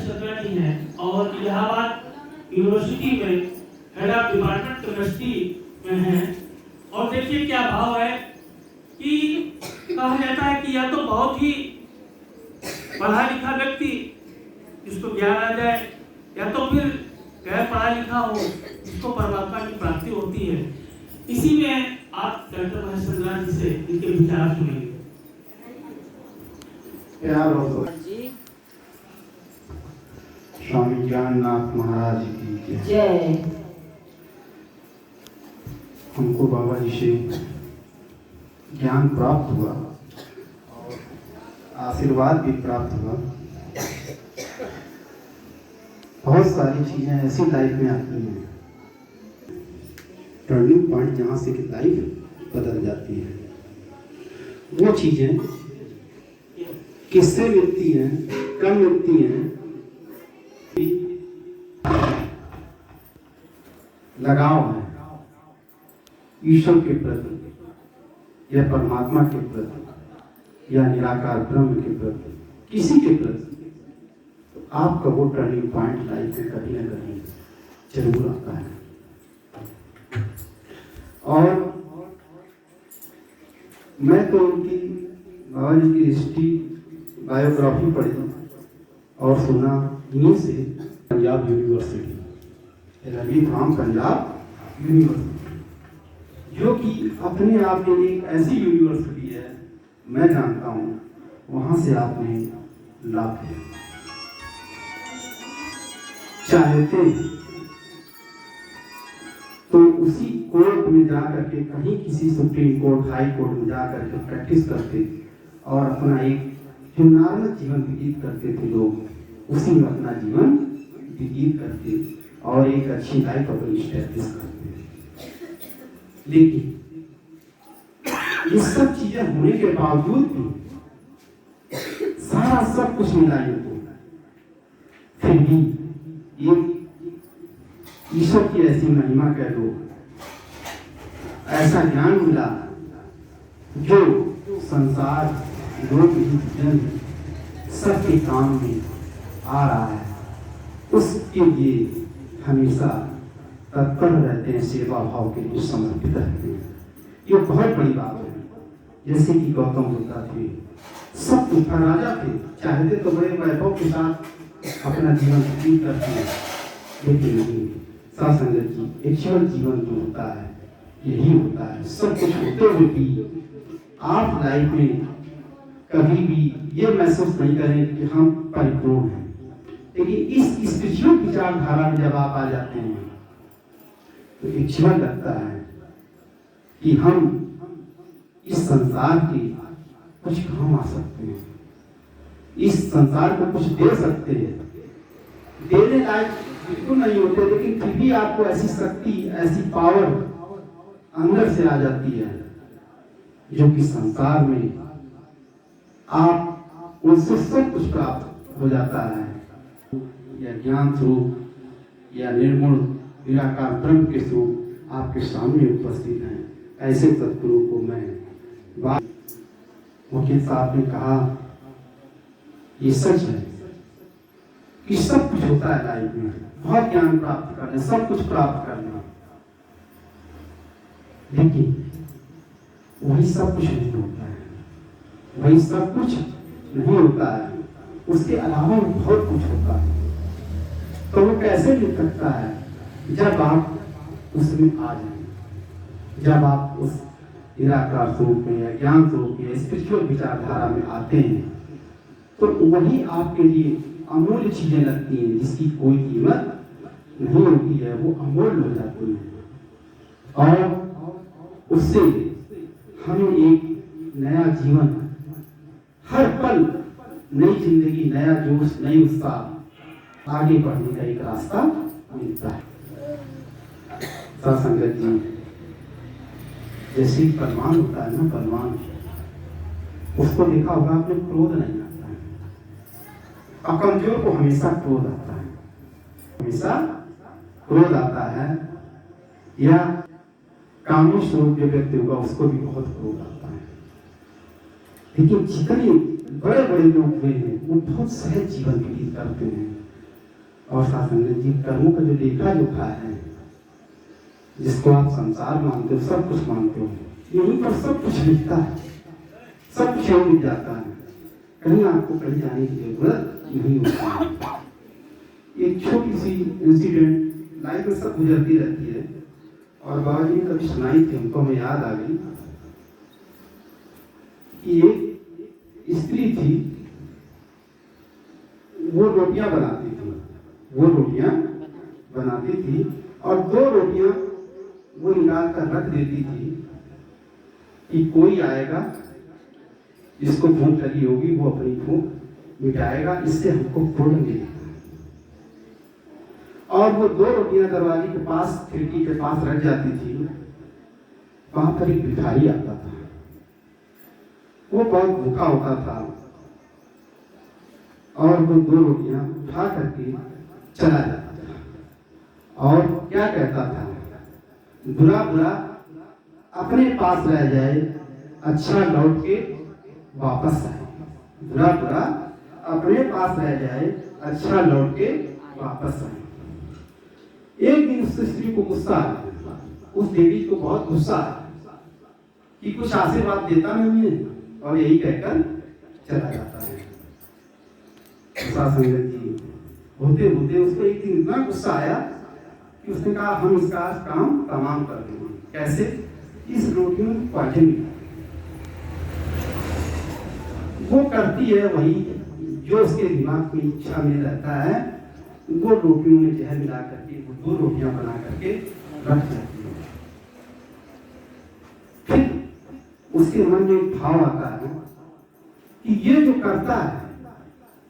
महेश चंद्रा जी हैं और इलाहाबाद यूनिवर्सिटी में हेड ऑफ डिपार्टमेंट केमिस्ट्री में हैं। और देखिए क्या भाव है कि कहा जाता है कि या तो बहुत ही पढ़ा लिखा व्यक्ति जिसको ज्ञान आ जाए, या तो फिर गैर पढ़ा लिखा हो जिसको परमात्मा की प्राप्ति होती है। इसी में आप डॉक्टर महेश चंद्रा जी से इनके विचार सुनेंगे। प्यार हो स्वामी ज्ञाननाथ महाराज की जय। हमको बाबा जी से ज्ञान प्राप्त हुआ और आशीर्वाद भी प्राप्त हुआ। बहुत सारी चीजें ऐसी लाइफ में आती हैं, टर्निंग पॉइंट जहाँ से कि लाइफ बदल जाती है। वो चीजें किससे मिलती हैं, कब मिलती हैं? लगाव है ईश्वर के प्रति या परमात्मा के प्रति या निराकार ब्रह्म के प्रति, किसी के प्रति, तो आपका वो टर्निंग पॉइंट लाइफ में कभी ना कभी जरूर आता है। और मैं तो उनकी बाबा जी की हिस्ट्री बायोग्राफी पढ़ी और सुना इन्हीं से। पंजाब यूनिवर्सिटी, रवि धाम पंजाब यूनिवर्सिटी, जो कि अपने आप में एक ऐसी यूनिवर्सिटी है, मैं जानता हूँ वहाँ से आपने लाभ लिया। चाहते तो उसी कोर्ट में जाकर के, कहीं किसी सुप्रीम कोर्ट, हाई कोर्ट में जाकर के प्रैक्टिस करते और अपना एक जो नॉर्मल जीवन व्यतीत करते थे लोग, उसी में अपना जीवन व्यतीत करते और एक अच्छी लाइफ अपनी स्टैब्लिश करते। लेकिन ये सब चीजें होने के बावजूद भी सारा सब कुछ मिला इनको, फिर भी ये ईश्वर की ऐसी महिमा कह लो, ऐसा ज्ञान मिला जो संसार लोग जन सबके काम में आ रहा है, उसके लिए हमेशा तत्पर रहते हैं, सेवा भाव के लिए समर्पित रहते हैं। ये बहुत बड़ी बात है। जैसे कि गौतम बुद्ध थे, सब कुछ राजा थे, चाहते तो बड़े वैभव के साथ अपना जीवन व्यतीत करते हैं, लेकिन नहीं। सासंगत जी, एक्चुअल जीवन जो होता है यही होता है। सब कुछ होते हुए भी आप लाइफ में कभी भी ये महसूस नहीं करें कि हम परिपूर्ण हैं। लेकिन इस स्पिरिचुअल विचारधारा में जब आप आ जाते हैं तो इच्छा लगता है कि हम इस संसार के कुछ काम आ सकते हैं, इस संसार को कुछ दे सकते हैं। देने लायक बिल्कुल नहीं होते, लेकिन फिर भी आपको ऐसी शक्ति, ऐसी पावर अंदर से आ जाती है जो कि संसार में आप उनसे सब कुछ प्राप्त हो जाता है। या ज्ञान स्वरूप या निर्गुण निराकार ब्रह्म के स्वरूप आपके सामने उपस्थित हैं। ऐसे सद्गुरु को मैं मुखिया साहब ने कहा, ये सच है कि सब कुछ होता है लाइफ में, बहुत ज्ञान प्राप्त करना, सब कुछ प्राप्त करना, लेकिन वही सब कुछ नहीं होता है, वही सब कुछ नहीं होता है, उसके अलावा बहुत कुछ होता है। तो वो कैसे मिल सकता है? जब आप उसमें आ जाए, जब आप उस निराकार स्वरूप में या ज्ञान स्वरूप में स्पिरिचुअल विचारधारा में आते हैं, तो वही आपके लिए अमूल्य चीजें लगती हैं, जिसकी कोई कीमत नहीं होती है, वो अमूल्य हो जाती है और उससे हमें एक नया जीवन, हर पल नई जिंदगी, नया जोश, नई उत्साह, आगे बढ़ने का एक रास्ता मिलता है। संगत जी, जैसे पहलवान होता है ना, पहलवान, उसको देखा होगा आपने, क्रोध नहीं आता है, और कमजोर को हमेशा क्रोध आता है, हमेशा क्रोध आता है। या कामुक स्वरूप जो व्यक्ति होगा उसको भी बहुत क्रोध आता है। लेकिन जितने बड़े बड़े लोग हुए हैं वो बहुत सहज जीवन व्यतीत करते हैं, और शासन जी कर्मों का जो लेखा जोखा है, जिसको आप संसार मानते हो, सब कुछ मानते हो, यहीं पर सब कुछ लिखता है, सब कुछ यहीं लिख जाता है। कहीं आपको कहीं जाने की जरूरत नहीं होती है। एक छोटी सी इंसिडेंट लाइफ में सब गुजरती रहती है, और बाबा जी ने कभी सुनाई थी हमको, हमें याद आ गई कि एक स्त्री थी, वो रोटियां बनाती थी और 2 रोटियां वो निकाल कर रख देती थी कि कोई आएगा, जिसको भूख लगी होगी वो अपनी भूख मिटाएगा, इससे हमको पुण्य मिलेगा। और वो 2 रोटियां दरवाजे के पास, खिड़की के पास रख जाती थी। वहां पर एक भिखारी आता था, वो बहुत भूखा होता था, और वो 2 रोटियां उठा करके चला जाता था और क्या कहता था, बुरा बुरा अपने पास रह जाए, अच्छा लौट के वापस आए। बुरा बुरा अपने पास रह जाए, अच्छा लौट के वापस आए। एक दिन उस स्त्री को गुस्सा आया, उस देवी को बहुत गुस्सा आया कि कुछ आशीर्वाद देता नहीं है, और यही कहकर चला जाता है। संगत जी होते होते उसको एक दिन इतना गुस्सा आया कि उसने कहा हम इसका काम तमाम कर देंगे। कैसे? इस रोटियों को पाठे में वो करती है वही जो उसके दिमाग में इच्छा में रहता है, वो रोटियों में जहर मिला करके वो 2 रोटियां बना करके रख देती है। फिर उसके मन में एक भाव आता है कि ये जो करता है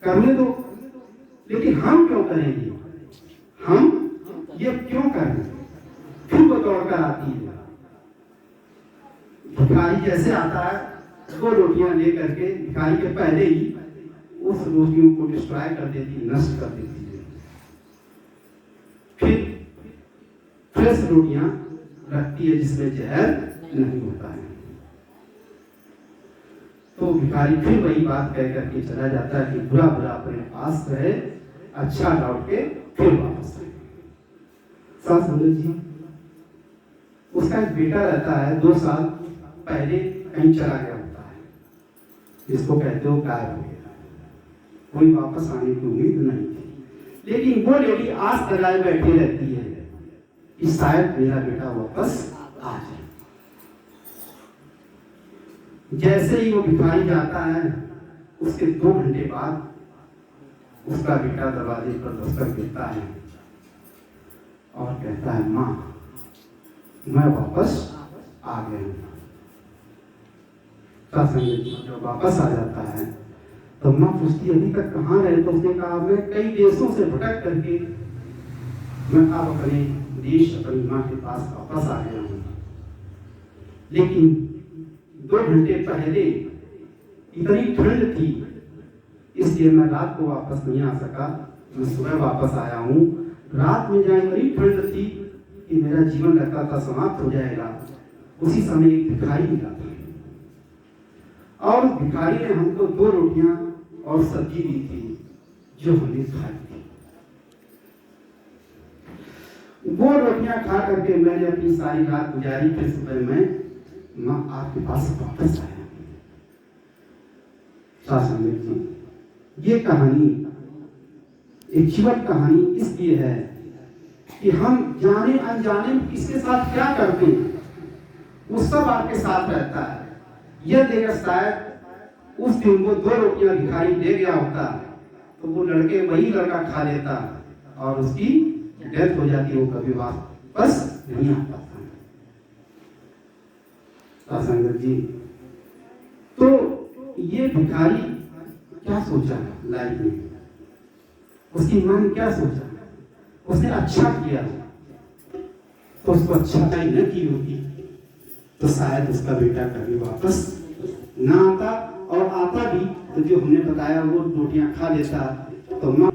करने दो, लेकिन हम क्यों करेंगे, हम ये क्यों करें? फिर वो दौड़कर आती है, भिखारी जैसे आता है, 2 रोटियां लेकर के भिखारी के पहले ही उस रोटियों को डिस्ट्रॉय कर देती, नष्ट कर देती है। फिर फ्रेश रोटियां रखती है जिसमें जहर नहीं होता है। तो भिखारी फिर वही बात कह करके चला जाता है कि बुरा बुरा अपने पास रहे, अच्छा लौट के फिर वापस आए। संगत जी उसका एक बेटा रहता है, 2 साल पहले कहीं चला गया होता है, जिसको कहते हो गायब हो गया, कोई वापस आने की उम्मीद नहीं थी। लेकिन वो लेडी आस लगाए बैठी रहती है कि शायद मेरा बेटा वापस आ जाए। जैसे ही वो भिखारी जाता है, उसके 2 घंटे बाद उसका बेटा दरवाजे पर दस्तक देता है और कहता है, माँ मैं वापस आ गया हूँ। जब वापस आ जाता है तो माँ पूछती अभी तक कहाँ रहे? तो उसने कहा मैं कई देशों से भटक करके मैं अब अपने देश, अपनी माँ के पास वापस आ गया हूँ, लेकिन 2 घंटे पहले इतनी ठंड थी, इसलिए मैं रात को वापस नहीं आ सका, मैं सुबह वापस आया हूँ। रात में जहाँ इतनी ठंड थी कि मेरा जीवन लगता था समाप्त हो जाएगा, उसी समय एक भिखारी मिला था, और भिखारी ने हमको 2 रोटियां और सब्जी दी थी जो हमने खाई थी। वो रोटियां खा करके मैंने अपनी सारी रात गुजारी, फिर सुबह मैं माँ आपके पास वापस आया। संगत जी ये कहानी एक जीवन कहानी इसलिए है कि हम जाने अनजाने में किसके साथ क्या करते हैं, वो सब आपके साथ रहता है। यह देखकर शायद उस दिन वो 2 रोटियां भिखारी ले गया होता तो वो लड़के वही लड़का खा लेता और उसकी डेथ हो जाती, वो कभी वापस नहीं आ पाता। संगत जी तो ये भिखारी क्या सोचा लाइफ में, उसकी मन क्या सोचा? उसने अच्छा किया तो उसको अच्छा न की होती तो शायद उसका बेटा कभी वापस ना आता, और आता भी तो जो हमने बताया वो रोटियां खा लेता। तो माँ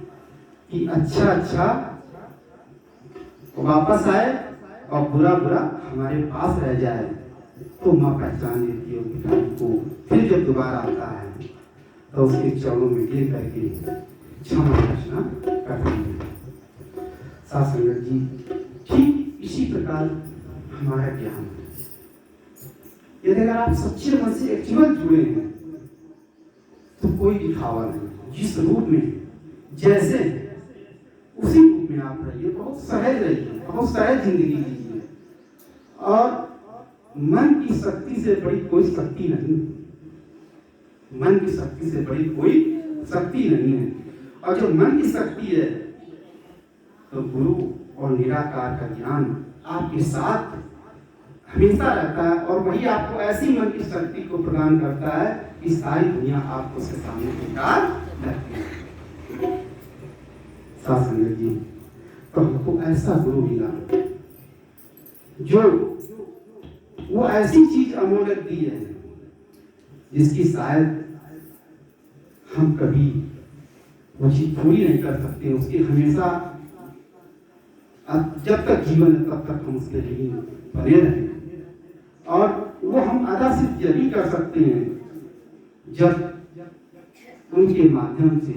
कि अच्छा वापस आए और बुरा बुरा हमारे पास रह जाए, तो माँ पहचान लेती है भिखारी को। फिर जब दोबारा आता है तो उसके चरणों में गिर करके क्षमा याचना करती है। साथ संगत जी, ठीक इसी प्रकार हमारा ज्ञान है। यदि अगर आप सच्चे मन से एक्चुअल जुड़े हैं तो कोई दिखावा नहीं, जिस रूप में जैसे उसी रूप में आप रहिए, बहुत सहज रहिए, बहुत सहज जिंदगी जीजिए। और मन की शक्ति से बड़ी कोई शक्ति नहीं, मन की शक्ति से बड़ी कोई शक्ति नहीं है। और जब मन की शक्ति है तो गुरु और निराकार का ज्ञान आपके साथ हमेशा रहता है, और वही आपको ऐसी मन की शक्ति को प्रदान करता है कि सारी दुनिया आपको उसके सामने बेकार लगती है। साथ संगत जी, तो हमको ऐसा गुरु मिला जो वो ऐसी चीज अमोलक दी है जिसकी शायद हम कभी वो चीज पूरी नहीं कर सकते। उसकी हमेशा जब तक जीवन है तब तक हम उसके लिए बने रहें। और वो हम आधा सिर्फ जब ही कर सकते हैं जब उनके माध्यम से,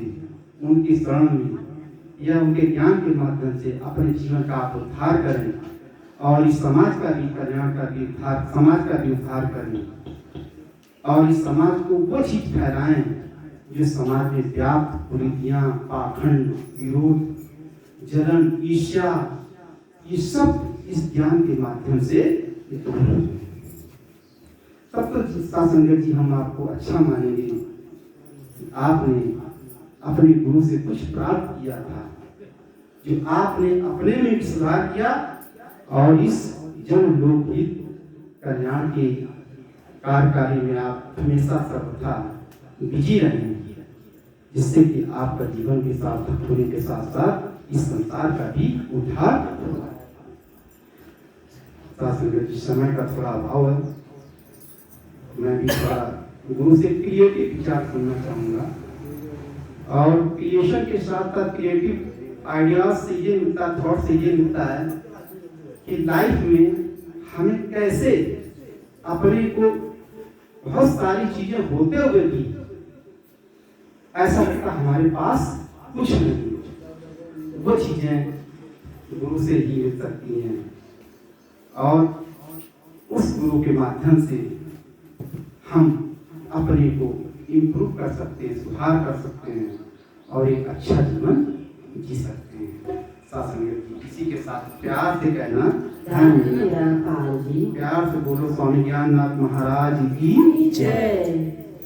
उनके शरण में या उनके ज्ञान के माध्यम से अपने जीवन का आप उद्धार करें और इस समाज का भी कल्याण का भी उद्धार, समाज का भी उद्धार करें और इस समाज को वो चीज फैलाएं जो समाज में व्याप्त कुरीतियां, पाखंड, विरोध, जलन, ईर्ष्या, ये सब इस ज्ञान के माध्यम से दूर हो जाए। तब तो संगत जी हम आपको अच्छा मानेंगे। आपने अपने गुरु से कुछ प्राप्त किया था जो आपने अपने में भी सुधार किया और इस जन लोकहित कल्याण के कार्यकारी में आप हमेशा सर्वथा बिजी रहें, जिससे कि आपका जीवन के सार्थक होने के साथ साथ इस संसार का भी उद्धार होगा। समय का थोड़ा अभाव है, मैं भी थोड़ा गुरु से क्रिएटिव विचार सुनना चाहूँगा। और क्रिएशन के साथ साथ क्रिएटिव आइडियाज से ये मिलता, थॉट से ये मिलता है कि लाइफ में हमें कैसे अपने को बहुत सारी चीजें होते हुए भी ऐसा लगता हमारे पास कुछ नहीं, वो चीजें गुरु से ही मिल सकती हैं और उस गुरु के माध्यम से हम अपने को इम्प्रूव कर सकते हैं, सुधार कर सकते हैं और एक अच्छा जीवन जी सकते हैं। साथ इसी के साथ प्यार से कहना, प्यार से बोलो स्वामी ज्ञाननाथ महाराज की जय।